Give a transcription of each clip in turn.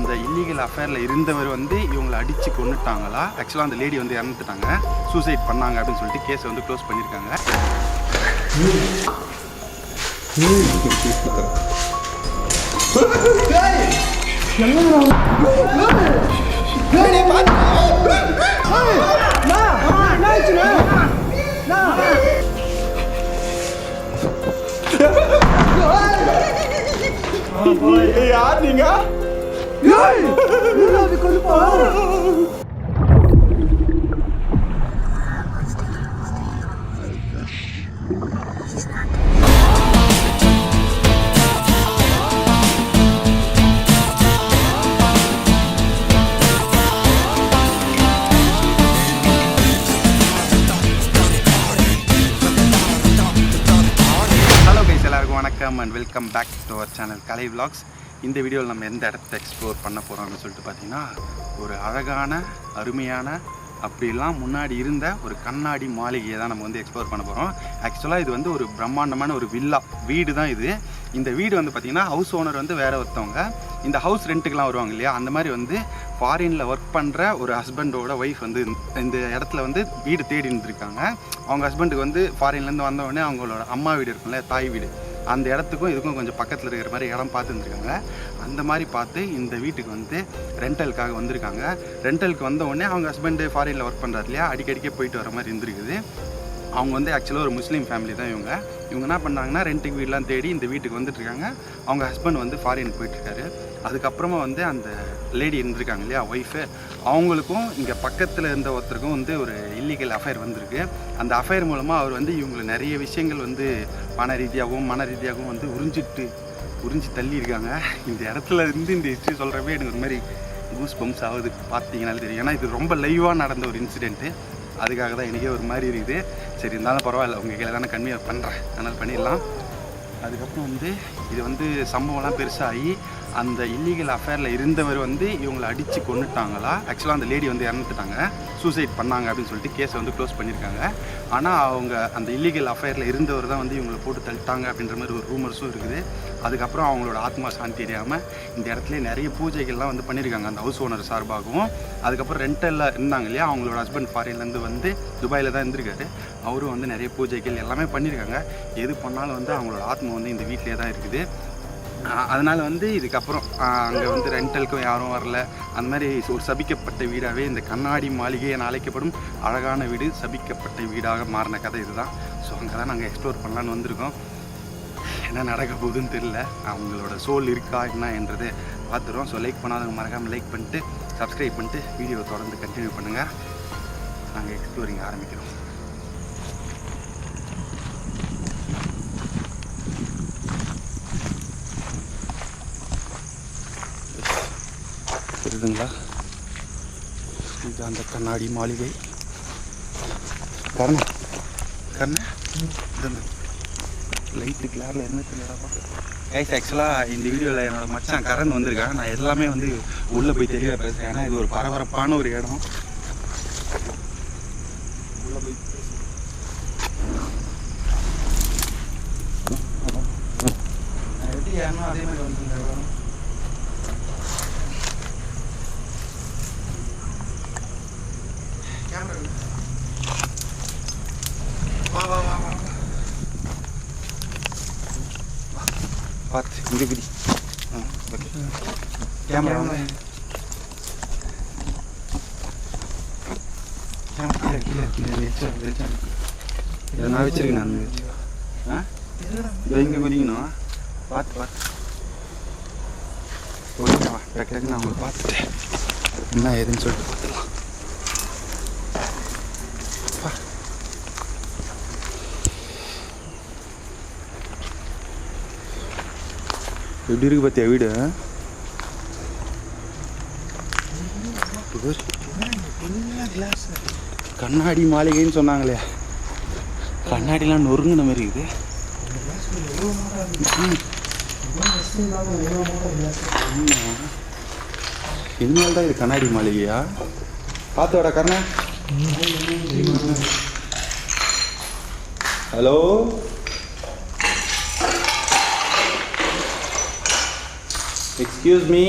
அந்த இல்லீகல் அஃபேரில் இருந்தவர் வந்து இவங்களை அடித்து கொண்டுட்டாங்களா, ஆக்சுவலாக அந்த லேடி வந்து இறந்துட்டாங்க, சூசைட் பண்ணாங்க அப்படின்னு சொல்லிட்டு கேஸை வந்து க்ளோஸ் பண்ணியிருக்காங்க. யார் நீங்க? வணக்கம் and welcome back to our channel Kalai vlogs. இந்த வீடியோவில் நம்ம எந்த இடத்த எக்ஸ்ப்ளோர் பண்ண போகிறோம்னு சொல்லிட்டு பார்த்தீங்கன்னா, ஒரு அழகான அருமையான அப்படிலாம் முன்னாடி இருந்த ஒரு கண்ணாடி மாளிகையை தான் நம்ம வந்து எக்ஸ்ப்ளோர் பண்ண போகிறோம். ஆக்சுவலாக இது வந்து ஒரு பிரம்மாண்டமான ஒரு வீடு தான் இது. இந்த வீடு வந்து பார்த்திங்கன்னா ஹவுஸ் ஓனர் வந்து வேறு ஒருத்தவங்க, இந்த ஹவுஸ் ரெண்ட்டுக்கெலாம் வருவாங்க இல்லையா, அந்த மாதிரி வந்து ஃபாரினில் ஒர்க் பண்ணுற ஒரு ஹஸ்பண்டோட ஒய்ஃப் வந்து இந்த இடத்துல வந்து வீடு தேடி இருந்திருக்காங்க. அவங்க ஹஸ்பண்டுக்கு வந்து ஃபாரின்லேருந்து வந்தவொடனே அவங்களோட அம்மா வீடு இருக்கும்ல, தாய் வீடு, அந்த இடத்துக்கும் இதுக்கும் கொஞ்சம் பக்கத்தில் இருக்கிற மாதிரி இடம் பார்த்து இருந்திருக்காங்க. அந்த மாதிரி பார்த்து இந்த வீட்டுக்கு வந்து ரெண்டலுக்காக வந்திருக்காங்க. ரெண்டலுக்கு வந்த உடனே அவங்க ஹஸ்பண்டு ஃபாரினில் ஒர்க் பண்ணுறாரு இல்லையா, அடிக்கடிக்கே போயிட்டு வர மாதிரி இருந்திருக்குது. அவங்க வந்து ஆக்சுவலாக ஒரு முஸ்லீம் ஃபேமிலி தான் இவங்க என்ன பண்ணாங்கன்னா, ரெண்ட்டுக்கு வீடெலாம் தேடி இந்த வீட்டுக்கு வந்துட்டுருக்காங்க. அவங்க ஹஸ்பண்ட் வந்து ஃபாரின் போயிட்டுருக்காரு. அதுக்கப்புறமா வந்து அந்த லேடி இருந்திருக்காங்க இல்லையா, ஒய்ஃபு, அவங்களுக்கும் இங்கே பக்கத்தில் இருந்த ஒருத்தருக்கும் வந்து ஒரு இல்லீகல் அஃபேர் வந்திருக்கு. அந்த அஃபேர் மூலமாக அவர் வந்து இவங்களை நிறைய விஷயங்கள் வந்து பண ரீதியாகவும் மன ரீதியாகவும் வந்து உறிஞ்சி தள்ளியிருக்காங்க. இந்த இடத்துல இருந்து இந்த ஹிஸ்ட்ரி சொல்கிறப்பே எனக்கு ஒரு மாதிரி கூஸ் பம்ப்ஸ் ஆகுது, பார்த்தீங்கன்னாலே தெரியும். ஏன்னா இது ரொம்ப லைவாக நடந்த ஒரு இன்சிடெண்ட்டு. அதுக்காக தான் எனக்கே ஒரு மாதிரி இருக்குது. சரி, இருந்தாலும் பரவாயில்ல, உங்கள் கையில் தானே கன்வியூ பண்ணுறேன், அதனால் பண்ணிடலாம். அதுக்கப்புறம் வந்து இது வந்து சம்பவம்லாம் பெருசாகி அந்த இல்லீகல் அஃபேரில் இருந்தவர் வந்து இவங்களை அடித்து கொண்டுட்டாங்களா, ஆக்சுவலாக அந்த லேடி வந்து இறந்துட்டாங்க, சூசைட் பண்ணாங்க அப்படின்னு சொல்லிட்டு கேஸை வந்து க்ளோஸ் பண்ணியிருக்காங்க. ஆனால் அவங்க அந்த இல்லீகல் அஃபேரில் இருந்தவர் தான் வந்து இவங்களை போட்டு தள்ளிட்டாங்க அப்படின்ற மாதிரி ஒரு ரூமர்ஸும் இருக்குது. அதுக்கப்புறம் அவங்களோட ஆத்மா சாந்தி அடையாமல் இந்த இடத்துல நிறைய பூஜைகள்லாம் வந்து பண்ணியிருக்காங்க அந்த ஹவுஸ் ஓனர் சார்பாகவும். அதுக்கப்புறம் ரெண்டலில் இருந்தாங்க இல்லையா, அவங்களோட ஹஸ்பண்ட் ஃபாரின்லேருந்து வந்து துபாயில் தான் இருந்திருக்காரு, அவரும் வந்து நிறைய பூஜைகள் எல்லாமே பண்ணியிருக்காங்க. எது பண்ணாலும் வந்து அவங்களோட ஆத்மா வந்து இந்த வீட்டிலே தான் இருக்குது. அதனால் வந்து இதுக்கப்புறம் அங்கே வந்து ரெண்டலுக்கும் யாரும் வரல. அந்த மாதிரி ஒரு சபிக்கப்பட்ட வீடாகவே இந்த கண்ணாடி மாளிகை என அழைக்கப்படும் அழகான வீடு சபிக்கப்பட்ட வீடாக மாறின கதை இதுதான். ஸோ அங்கே தான் நாங்கள் எக்ஸ்ப்ளோர் பண்ணலான்னு வந்திருக்கோம். என்ன நடக்க போகுதுன்னு தெரியல, அவங்களோட சோல் இருக்கா என்ன என்றது பார்த்துருவோம். ஸோ லைக் பண்ணாதவங்க மறக்காமல் லைக் பண்ணிட்டு சப்ஸ்கிரைப் பண்ணிட்டு வீடியோ தொடர்ந்து கண்டினியூ பண்ணுங்கள். நாங்கள் எக்ஸ்ப்ளோரிங் ஆரம்பிக்கிறோம். புரியுதுங்களா, இது அந்த கண்ணாடி மாளிகை. கரண லைட்டு கிளாரில் என்ன தெரியலப்பா கைஸ். ஆக்சுவலாக இந்த வீடியோவில் என்னோட மச்சான் கரண் வந்திருக்காங்க. நான் எல்லாமே வந்து உள்ளே போய் தெரிய பேசுகிறேன், ஏன்னா இது ஒரு பரபரப்பான ஒரு இடம். உள்ளே போய் எப்படி ஏன்னா அதே மாதிரி வந்துருக்காங்க. பார்த்து இங்கே குடி. ஓகே, கேமரா இதை நான் வச்சிருக்கேன். நான் இதை இங்கே குதிக்கணும். பார்த்து ஓகேவா, டக்கு நான் உங்களுக்கு பார்த்துட்டு என்ன ஏதுன்னு சொல்லிட்டு பார்த்துக்கலாம். எப்படி இருக்கு பார்த்தியா வீடு? கண்ணாடி மாளிகைன்னு சொன்னாங்களே, கண்ணாடிலாம் நொறுங்கின மாதிரி இருக்குது. இதனால தான் இது கண்ணாடி மாளிகையா? பார்த்து வர கண்ணா. ஹலோ, எக்ஸ்கியூஸ் மீ,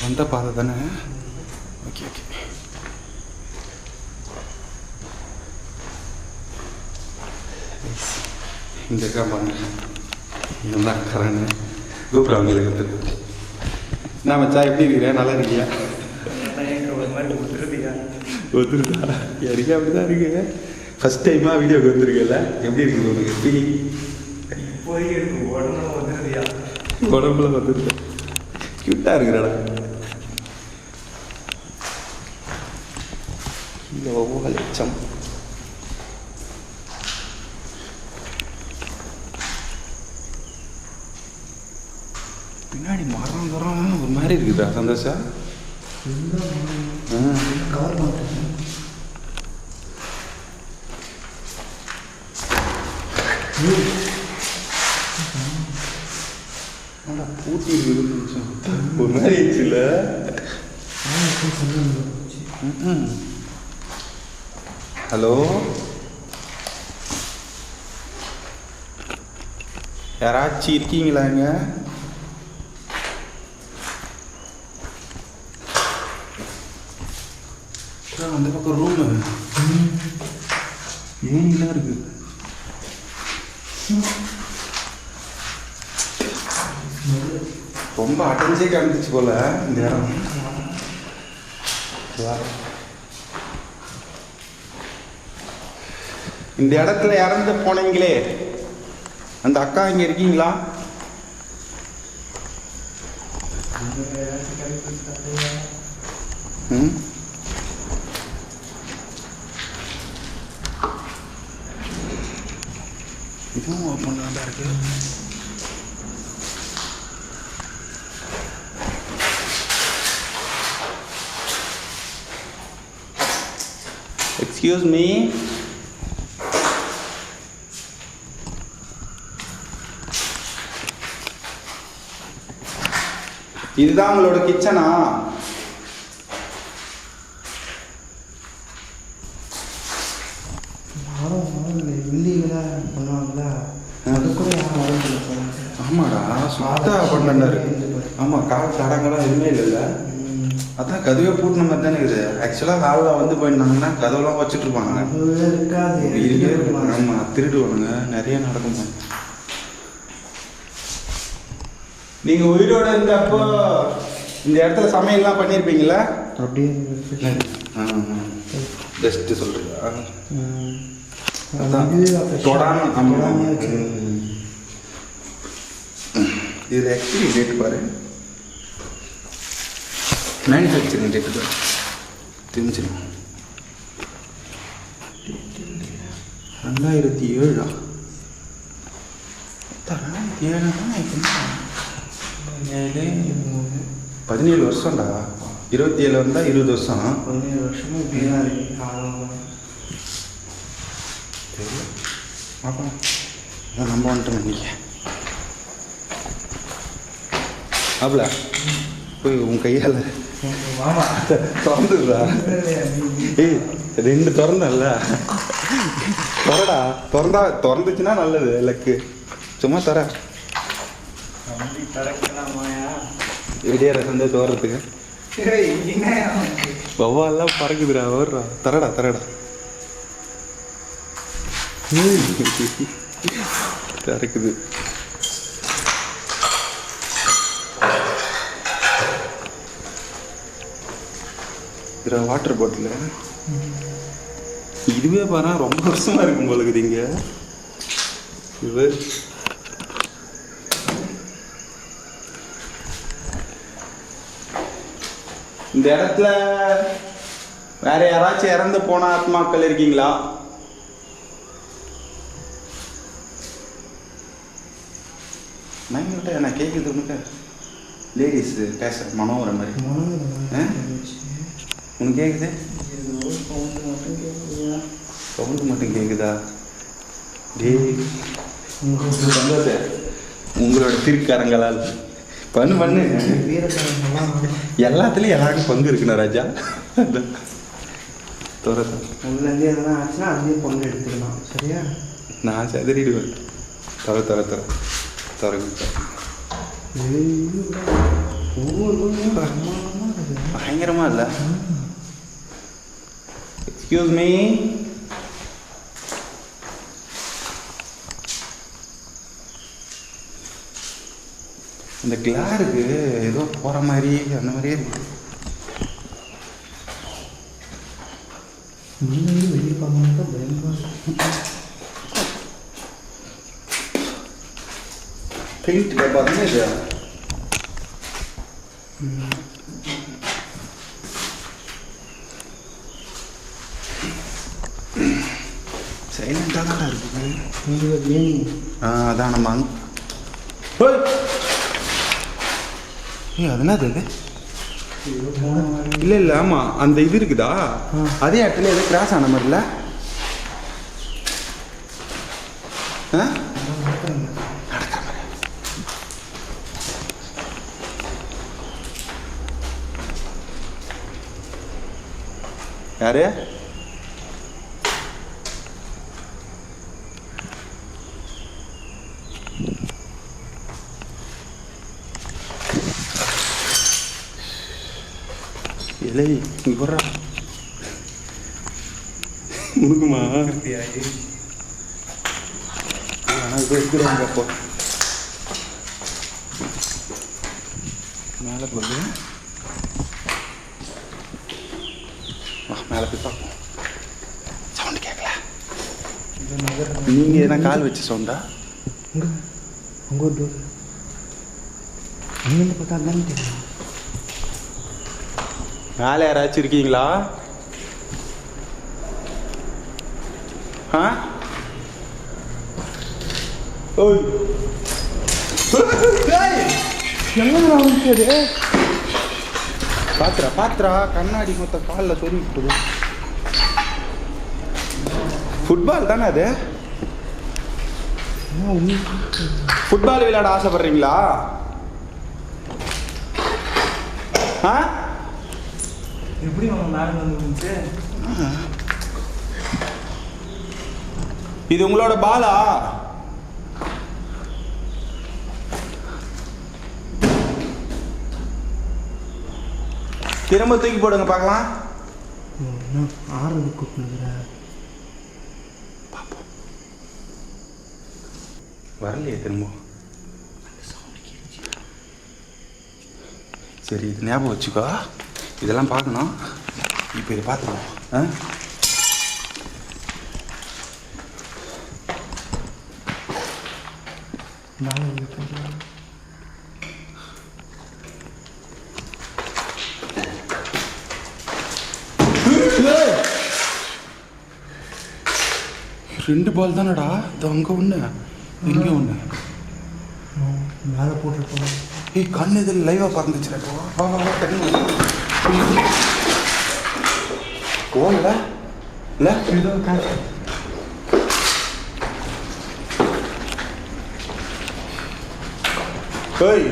வந்த பாதை தானே? Okay okay. இந்த இருக்காம்பாங்க இந்த அக்கறானு கூப்பிட அவங்களுக்கு வந்துருக்கு. நான் மச்சா எப்படி இருக்கிறேன்? நல்லா இருக்கியா? ஒத்துருதா? எனக்கு அப்படி தான் இருக்கு. ஃபஸ்ட் டைமாக வீடியோக்கு வந்துருக்கல, எப்படி இருக்குது உனக்கு ஃபீலிங்? உடம்புல வந்துருது. க்யூட்டாக இருக்கிறடா. இல்லை ஒவ்வொரு லட்சம் பின்னாடி மரம் தரம் ஒரு மாதிரி இருக்குதா சந்தோஷா? பூட்டி ஒரு மாதிரி இருந்துச்சுல்ல? ஹலோ, யாராச்சும் இருக்கீங்களாங்க? அந்த பக்கம் ரூமு ஏனிலாம் இருக்கு. ரொம்ப அடைஞ்சே காமிச்சு போல இந்த இடம். இந்த இடத்துல இறந்து போனீங்களே அந்த அக்கா இங்க இருக்கீங்களா? இதுவும் ஓப்பன் தான் இருக்கு. எக்ஸ்கியூஸ் மீ, இதுதான் உங்களோட கிச்சனா? ஆமாடா, சுத்தா பண்ணா இருக்கு. ஆமா, கால் தடங்கெல்லாம் எதுவுமே இல்லைல்ல. அதான் கதவே பூட்டின மாதிரி தானே இருக்குது. ஆக்சுவலாக ஹாலில் வந்து போயிருந்தாங்கன்னா கதவுலாம் வச்சுட்டு இருப்பாங்க. ஆமாம், திருடுவானுங்க, நிறைய நடக்கும். நீங்கள் உயிரோட இருந்தப்போ இந்த இடத்துல சமையல்லாம் பண்ணியிருப்பீங்களா? அப்படியே பெஸ்ட்டு சொல்கிறீங்களா? தொடாமல். இதில் ஆக்சுவலி டேட்டு பாரு, மேனுஃபேக்சரிங் டேட்டு தான் தெரிஞ்சிடும். 2007 17 வருஷம்டா. 27 வந்தால் 20 வருஷம். 17 வருஷமும் இப்படிதான் இருக்கு. தெரியல, பார்ப்போம். அதான் நம்ம வந்துட்டோம் இன்னைக்கு. அப்படில போய் உன் கையால் திறந்துடுறா. ஏய், 2 திறந்தல்ல, திறந்துச்சுன்னா நல்லது. லக்கு சும்மா தர விடியார சந்தோஷம் வர்றதுக்கு. வவ்வாலாம் பறக்குதுடா, வர்றா. தரடா தறக்குது. வாட்டர் பாட்டில் இதுவே பாரு, ரொம்ப வருஷமா இருக்கும் போல இருக்குது. இங்க இது இந்த இடத்துல வேற யாராச்சும் இறந்து போன ஆத்மாக்கள் இருக்கீங்களா? என்ன கேட்குது உனக்கு? லேடிஸ் பேச மனோவர மாதிரி உனக்கு கேட்குது? சவுண்டு மட்டும் கேட்குதா? உங்களோட திருக்கரங்களால் பண்ணு எல்லாத்துலேயும் எல்லாருக்கும் பங்கு இருக்குண்ணா ராஜா. உள்ளேருந்து எதனா ஆச்சுன்னா அதுலேயும் பங்கு எடுத்துக்கலாம். சரியா? நான் செதறிடுவேன். தர பயங்கரமா இல்ல? Excuse me. இந்த கிளாருக்கு ஏதோ போற மாதிரி அந்த மாதிரியே இருக்கு. வெளியே பார்க்க பயங்கர பெயிண்ட் பார்த்தீங்கன்னா இது சைலண்டாக தான் இருக்குது. அதான் நம்ம அது என்னது அது? இல்லை இல்லை, ஆமாம் அந்த இது இருக்குதா அதே இடத்துல எதோ கிராஸ் ஆன மாதிரில. யாரு? இல்லை இங்கே போடுறா முழுக்குமா? ஆனால் இப்போ இருக்கிறாங்க. அப்போ மேலே போகுது. மேலே போய் பார்ப்போம். சவுண்டு கேட்கல. நீங்கள் எதனா கால் வச்சு சவுண்டா? அங்கே ஒரு டோர் அங்கேருந்து பார்த்தா தான் தெரியும். மேலே யாராச்சும் இருக்கீங்களா? ஓய் எங்கே பாத்திரா பாத்திரா கண்ணாடி மொத்த காலில் சொல்லி போகுது. ஃபுட்பால் தானே அது? ஃபுட்பால் விளையாட ஆசைப்படுறீங்களா? எப்படி நம்ம மேலே வந்து இது உங்களோட பாலா? திரும்ப தூக்கி போடுங்க பார்க்கலாம். ஆறுது கூப்பிடுங்கிற பார்ப்போம். வரலையே திரும்ப. சரி இது ஞாபகம் வச்சுக்கோ. இதெல்லாம் பார்க்கணும். இப்போ இதை பார்த்துருவோம். ரெண்டு பால் தானடா. இது அங்கே ஒன்று இங்கே ஒன்று. மேலே போட்டுருப்போம். ஏய் கண்ணு இதில் லைவாக பறந்துச்சுடா. வா வா வா கண்ணு ஓகேடா. இல்லை ஏதோ காசு ஏய்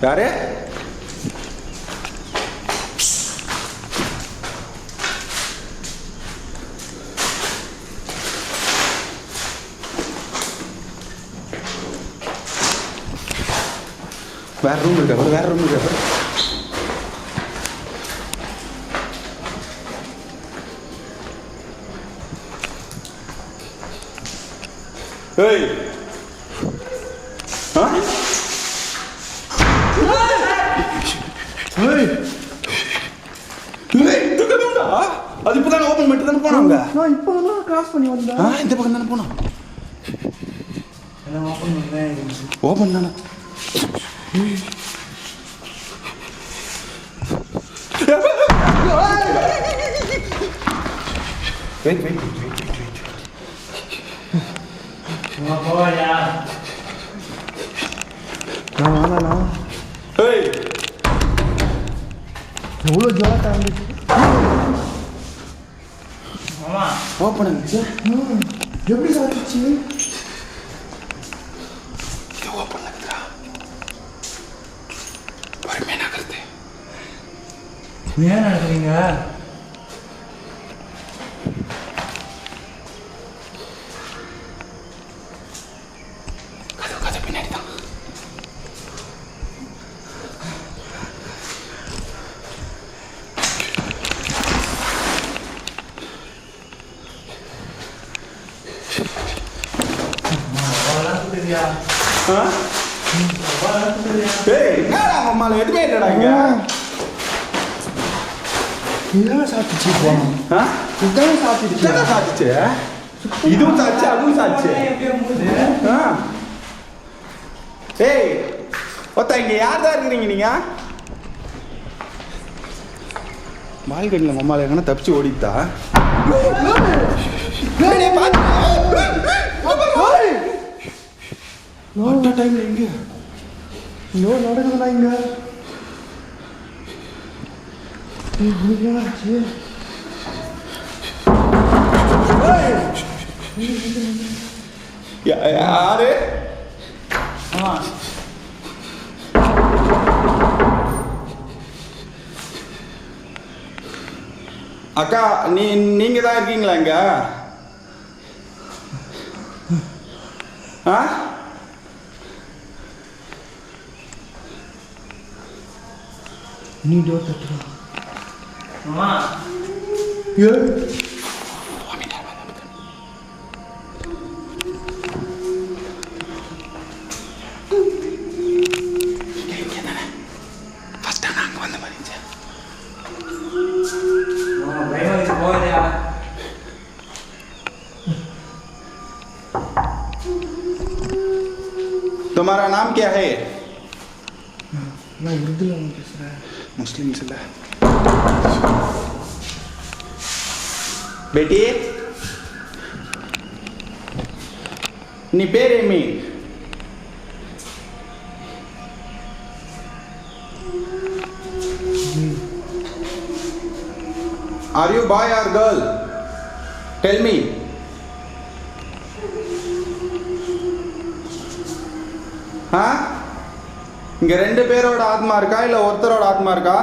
யாரு? வேற ரூம் இருக்கா? வேற ரூம் இருக்கா? ஏய் அது இப்போ தானே ஓப்பன் பண்ணிட்டு தானே போனாங்க. நான் இப்போ தான் கிராஸ் பண்ணி வந்தேன். இந்த பக்கம் தானே போனோம். ஓப்பன் பண்ணேன். ஓப்பன் தானே. வெயிட் வெயிட் வெயிட் வெயிட் போவாயா? நான் வாங்கண்ணா. ஏய் எவ்வளோ ஜோலாக இருந்துச்சு. மாமா ஓப்பன் ஆச்சு. எப்படி சாப்பிடுச்சு? இது ஓப்பன் ஆகுதுடா. பொறுமையாக நகருது. ஏன் நடக்கிறீங்க? ஏய் என்னடா அம்மால எதுவுமே இல்லடா இங்க இதெல்லாம் சாப்பிட்டுச்சு இப்போ இதெல்லாம் சாப்பிட்டுச்சு இதெல்லாம் சாப்பிட்டுச்சு இதுவும் சாச்சு அதுவும் சாச்சு ஏய் ஒருத்தா இங்க யார் தான் இருக்கிறீங்க நீங்க பால்கனியில் மம்மால எங்கன்னா தப்பிச்சு ஓடித்தா டைம்ல எங்க இன்னும் நடக்குதுண்ணா இங்க என்னாச்சு யாரு அக்கா நீங்க தான் இருக்கீங்களா இங்க நீ டோர் தட்டுறா तुम्हारा नाम क्या है நான் உருதுல பேசுறேன் मुस्लिम्स இல்ல बेटी नी पेरेमी Are you boy or girl? Tell me. இங்க ரெண்டு பேரோட ஆத்மா இருக்கா இல்ல ஒருத்தரோட ஆத்மா இருக்கா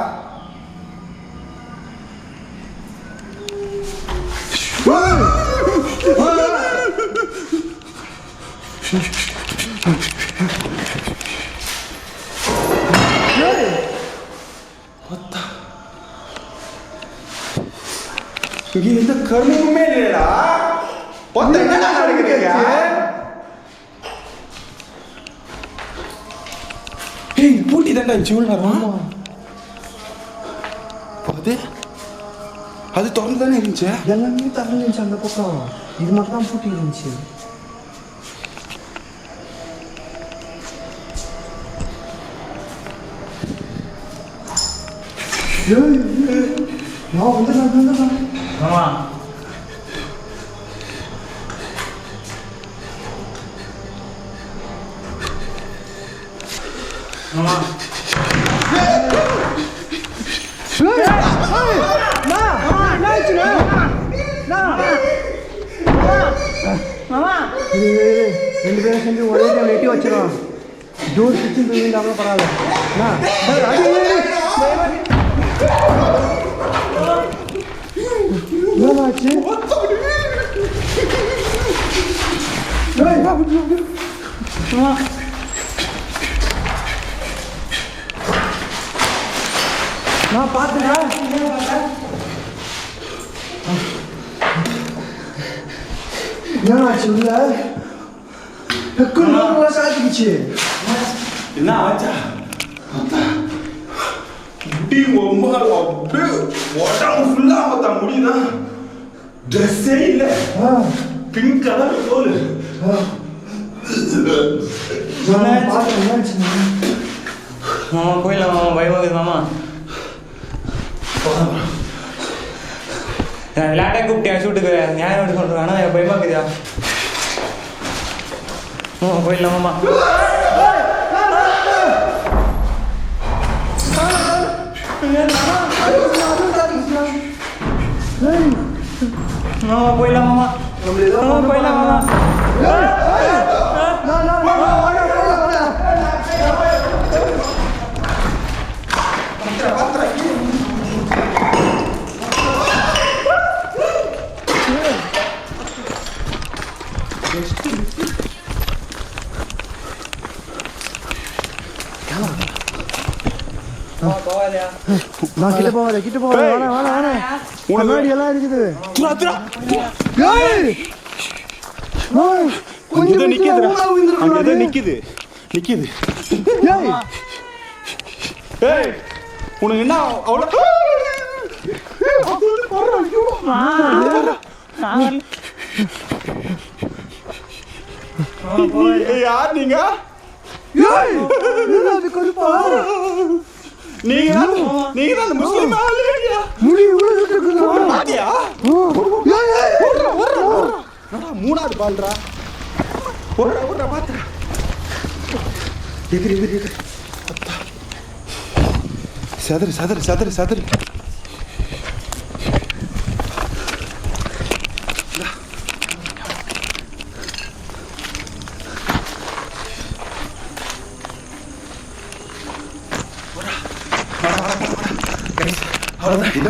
இங்க எந்த கர்மமுமே இல்லடா பொத்த என்னடா நடக்குதுங்க ஏய் பூட்டி தான்டா ஜூல்னா அது திறந்து தானே இருந்துச்சு எல்லாமே திறந்து இருந்துச்சு அந்த பக்கம் இது மட்டும் தான் பூட்டி இருந்துச்சு நான் வந்துடுறேன் ரெண்டு பேரும் சேர்ந்து ஒரே டைம் எட்டி வச்சிடும் டோர் கிச்சன் போயிருந்தாலும் பரவாயில்ல என்னாச்சு நான் பார்த்துட்டேன் என்னாச்சு உள்ள சாத்திக்கிச்சு என்ன ஆச்சா முடி ரொம்ப அப்படியே உடம்பு ஃபுல்லா பார்த்தா முடிதான் ட்ரெஸ்ஸே இல்லை பிங்க் கலர் தோல் மாமா போயிடலாம் மாமா பயமாகுது மாமா நான் விளையாட கூப்பிட்டேன் ஷூட்டுக்கு நியாயம் எப்படி சொல்கிறேன் ஆனால் பயமாக்குதா மாமா போயிடலாம் மாமா மாமா போயிடலாம் மாமா போயிடலாம் மாமா நான் கிட்ட போவாத முன்னாடி எல்லாம் இருக்குது நிக்குது நிக்குது. ஏய் உனக்கு என்ன அவ்வளோ யார் நீங்க? நீங்க தான் அந்த முஸ்லீம் ஆளுங்கயா? பாத்தியா? மூணாவது பால்ரா. ஓடுறா பாத்துறா. எகிரி. சதுரு. அவ்வளோதான்.